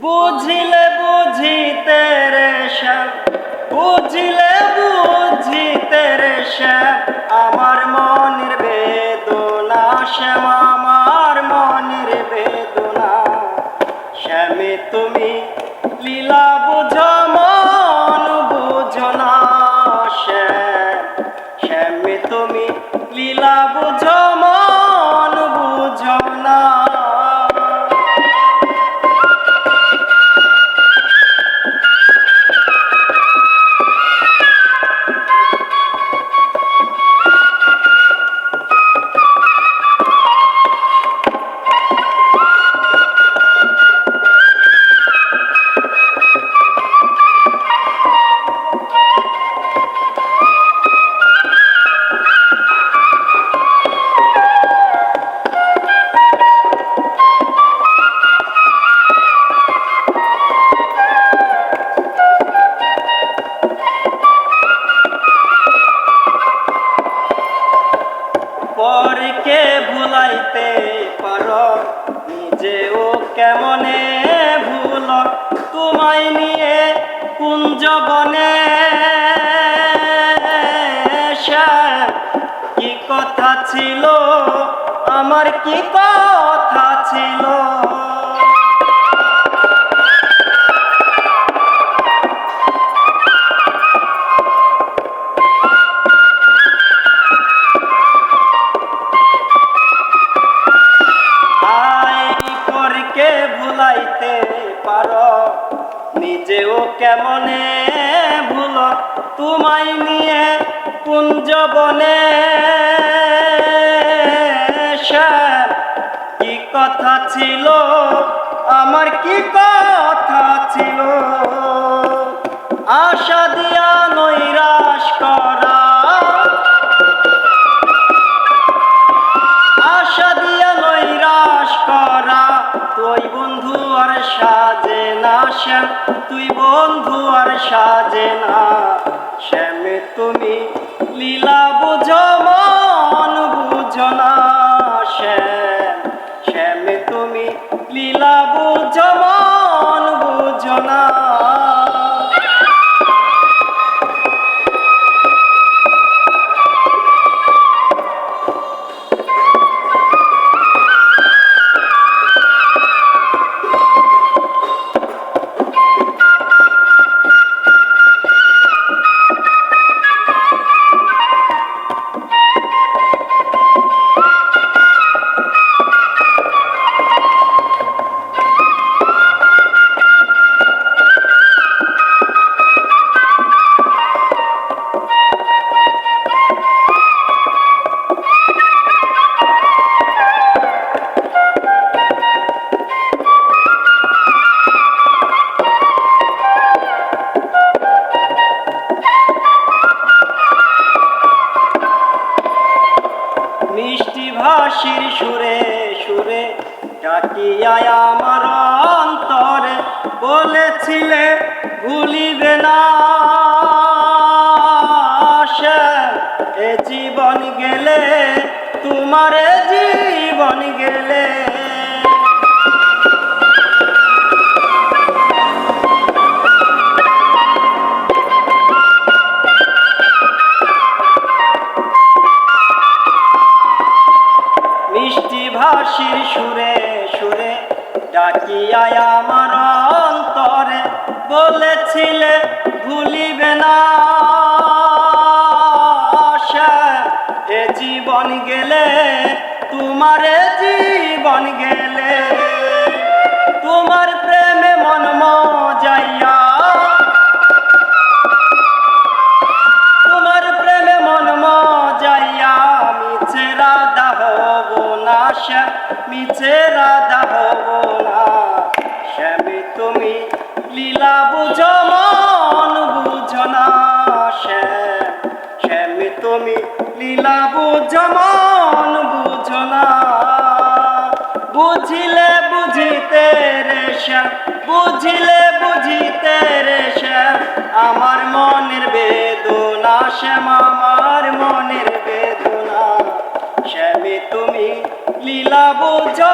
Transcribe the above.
বুঝিলে বুঝিতে রে শ্যাম, বুঝিলে বুঝিতে রে শ্যাম, আমার মনের বেদনা শ্যাম, আমার মনের বেদনা। শ্যামে তুমি লীলা বুঝো মন বুঝো না, শ্যাম শ্যামে তুমি লীলা বুঝো মন বুঝো না। পরকে ভুলাইতে পারো, নিজেও কেমনে ভুল, তোমায় নিয়ে কুঞ্জবনে। কি কথা ছিল আমার, কি কথা ছিল, ভুলাইতে পারো, নিজেও কেমনে ভুল, তোমায় নিয়ে কুঞ্জবনে। কি কথা ছিল আমার, কি কথা ছিল, আশা দিয়া নৈরাশ করা, আশা দিয়া নৈরাশ করা, তুই বন্ধু আর সাজে না শ্যাম, তুই বন্ধু আর সাজে না। শ্যামে তুমি লীলা বুঝো মন বুঝো না, শ্যাম শ্যামে তুমি লীলা বুঝো মন বুঝো না। মিষ্টি ভাষীর সুরে সুরে ডাকিয়া আমার অন্তরে, বলেছিলে ভুলিবে না শ্যাম, এ জীবন গেলে তোমার জীবন গেলে। মিষ্টি ভাষীর সুরে সুরে ডাকিয়া আমার অন্তরে, বলেছিলে ভুলিবে না শ্যাম, এ জীবন গেলে তোমার জীবন গেলে। তোমার প্রেমে মন মজাইয়া, তোমার প্রেমে মন মজাইয়া, মিছে রাধা হব না শ্যাম, মিছে রাধা হব না। শ্যামে তুমি লীলা বুঝো মন বুঝো না, শ্যাম শ্যামে তুমি লীলা বুঝো মন বুঝো না। বুঝিলে বুঝিতে রে শ্যাম, বুঝিলে বুঝিতে রে শ্যাম, আমার মনের বেদনা শ্যাম, আমার মনের বেদনা। শ্যামে তুমি লীলা বুঝো।